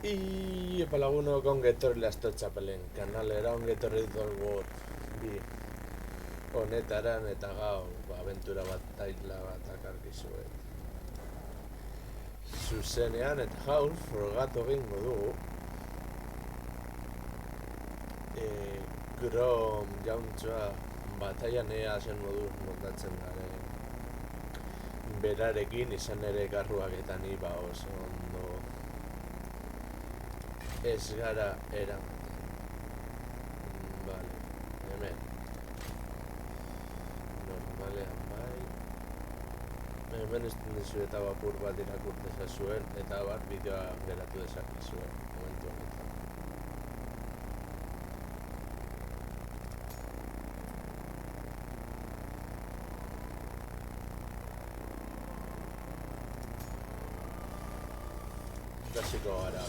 Epa lagunok ongi etorri Lasto Txapelen kanalera, ongi etorri dugu bi honetaran eta gaur abentura bat taila bat akarkizuet zuzenean eta gaur frogatu egingo dugu Grom jauntxoa bataian ea zen moduz montatzen garen berarekin izan ere garruak eta ni oso ondo ez gara eramaten. Vale, hemen normalean bai hemen ez dizu eta bapur bat irakurteza zuen eta bat bideoa geratu dezakezuen momentu honetan. Hasiko gara.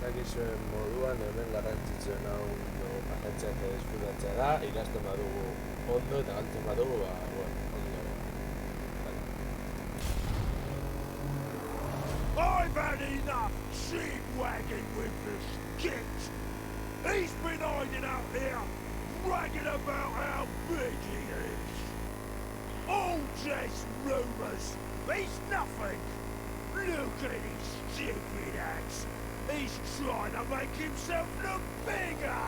Bakizuen moduan hemen garrantzitsuen hau pasatzea eta eskuratzea da, ikasten badugu ondo eta galtzen badugu, ondo. I've had enough sheep wagging with the skit. He's been hiding out here, bragging about how big he is. All just rumours. He's nothing. Look at his stupid axe. He's trying to make himself look bigger!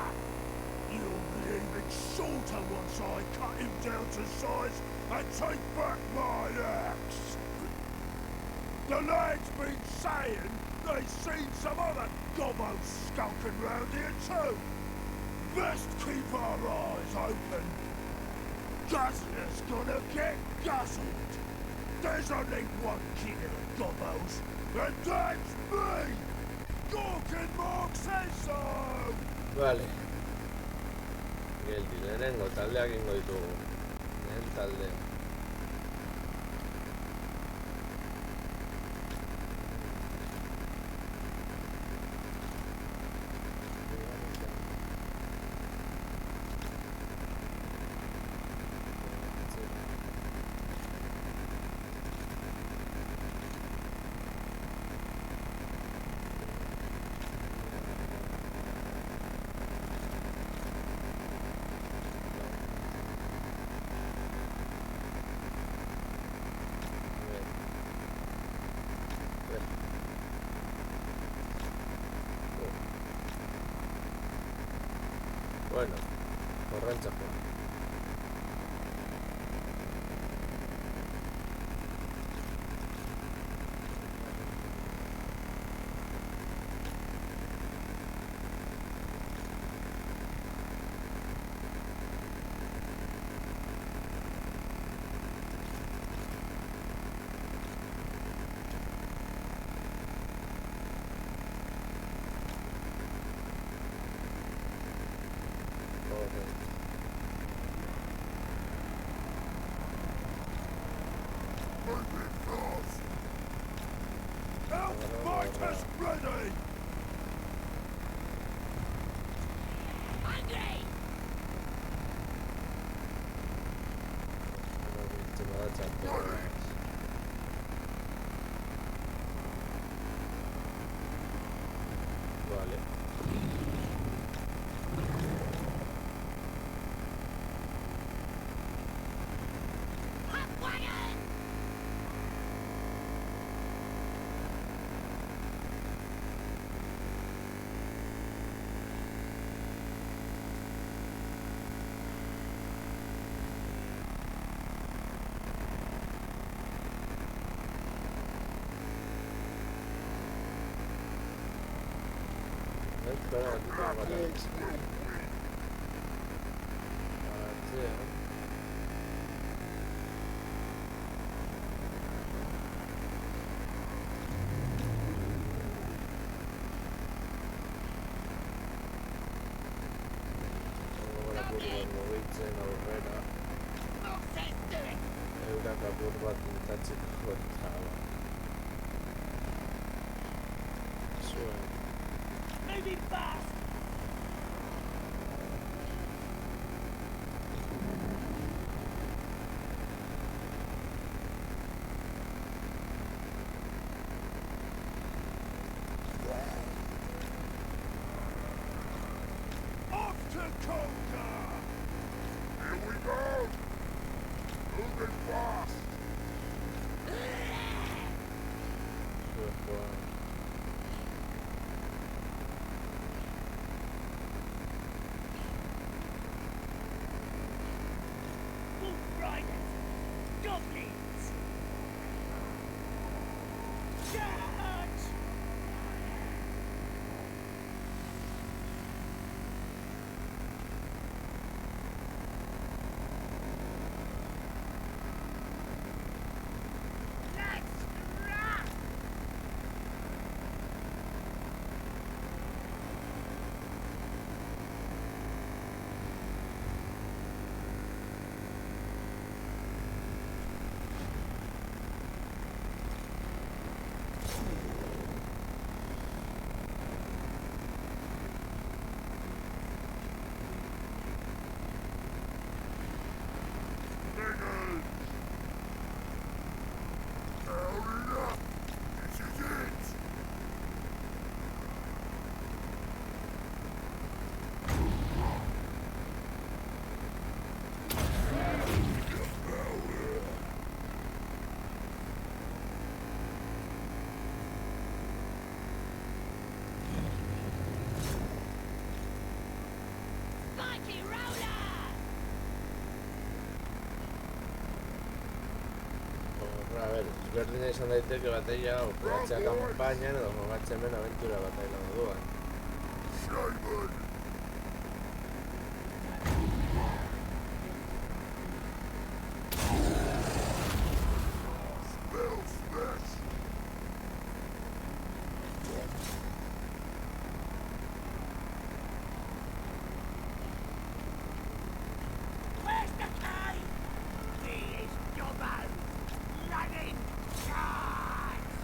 You'll be even shorter once I cut him down to size and take back my axe! The lad's been saying they've seen some other gobbos skulking round here too! Best keep our eyes open! Guzzler's gonna get guzzled! There's only one king of gobbos, and that's me! Mark says so! Vale. Geldi, lehenengo taldeak ingo ditugu. Lehen taldea. Bueno, horrentzako. Fighters ready! Vale. mugitzen aurrera. Eurak apur bat mutatzeko eta zuen. Moving fast! Off to Conga! Here we go! Moving fast! Zuen joan. Wolf riders! Goblins! Charge! Let's rock! Niggas! Hurry up! This is it! Spiky roller! A ber, ezberdina izan daiteke bataila hau jokatzea kanpainan edo jokatzen hemen abentura bataila moduan. Simon! Spell smash! Where's the cave? He is Gobbo! Running! Charge!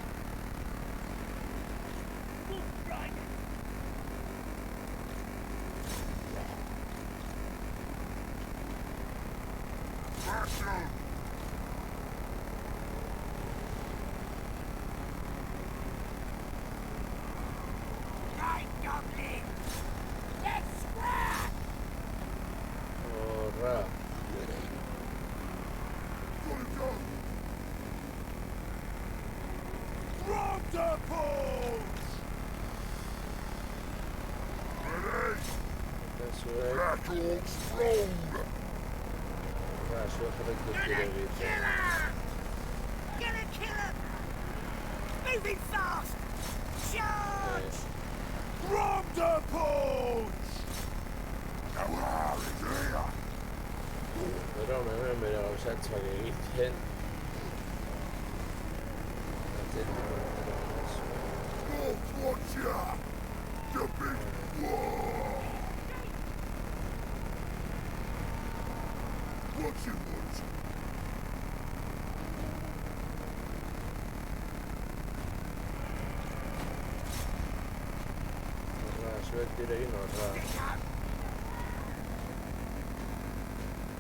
Wolf riders! Smash him! Right, Goblin! Let's square! Horra, Ronderpools! Ready? eta zuek, Battle strong! horra, zuek jarraitu zure egiten. Killer! Get a killer! Moving fast! Charge! Ronderpools! Now are is here! Gero hemen bere gauzatxoak egiten. Wolf Watcher! The big war! Watch it, Watch! Horra, zuek diregin horra.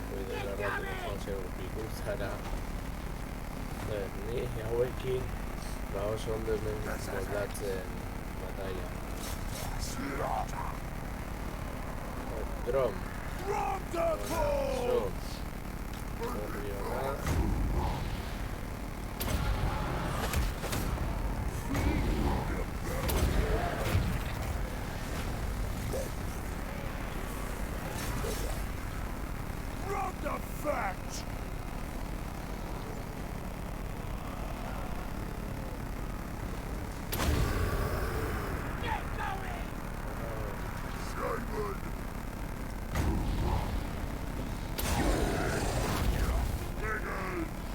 Kuide garratu joan pikutzara. Ni hauekin, ba oso ondo hemen moldatzen bataila. Drom, Ronderpools! horri hona. Ronderfact! Get going! Simon! Niggas!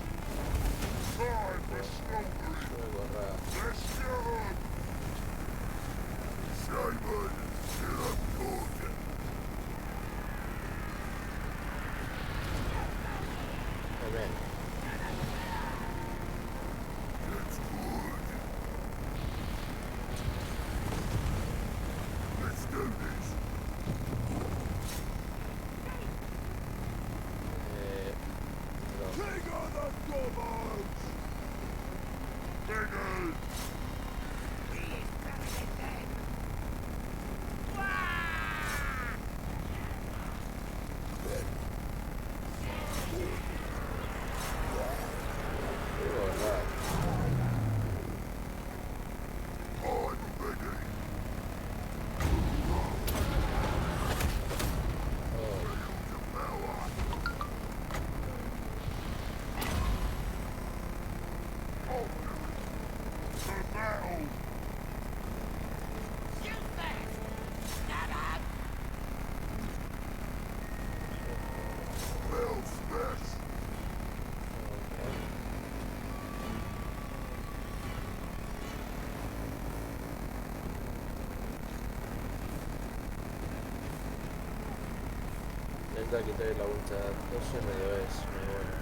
dakite laguntza datozen edo ez, baina bueno.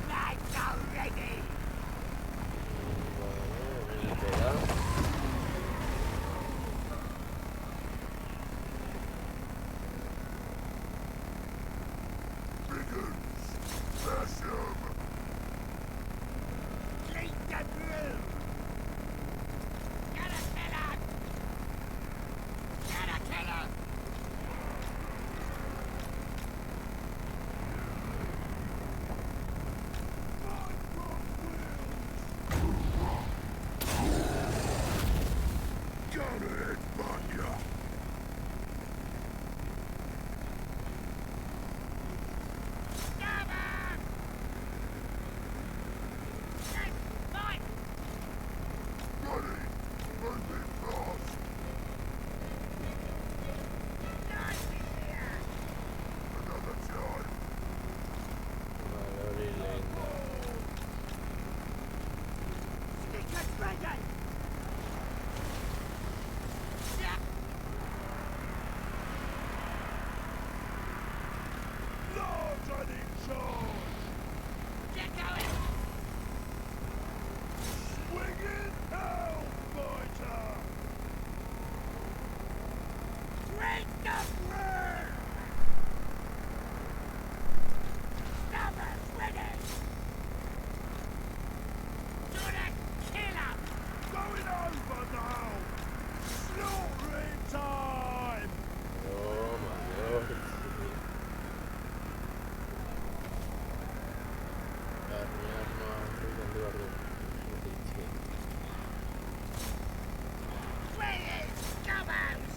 Flags are ready! Vale, egitera. Lead them through! Get a killer! Get a killer! Got it, Vanya! Vale, hori lehen da. Large in charge! Get going! Swinging Hellfighter! Break the through! Numbers ready! To the killer! Going over now! Slaughtering time! Oh my lord. Armiarnoa kendu behar du. Swinging scubbers!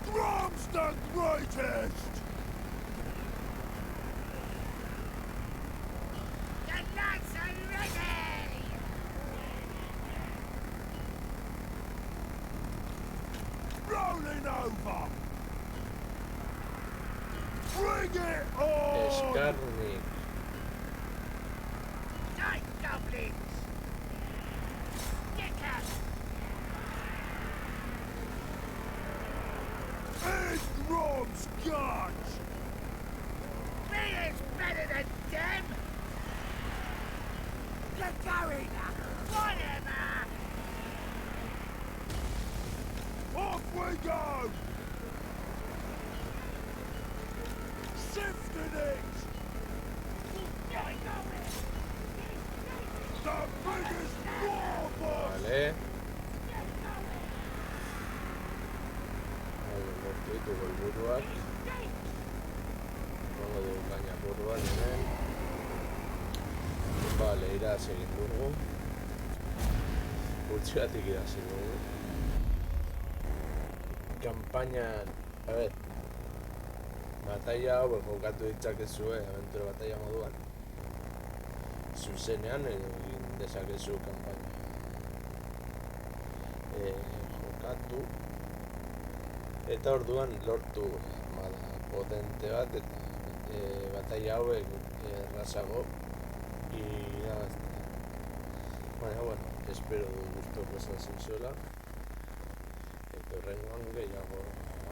Drum's the greatest! The lads are ready! Rolling over! Bring it on! Eskarnik. Night goblins! Get out! And Rob's guns! Me is better than them! Get going! Whatever! Off we go! Sifting it! The biggest war boss! Vale. Hau, lortu ditugu helburuak. Gongo dugu kaina buruan hemen. Vale, iraz egin dugu. Gutxigatik irazi dugu. Kampainan, a ver, batalla hau jokatu ditzakezue, aventura batalla moduan. Zuzenean edo egin dezakezu kampaina. Jokatu. Eta orduan lortu armada potente bat eta batalla hauek errazago irabaztea. Baina, bueno, espero du gustuko izan zuzuela. Eta horrengoan gehiago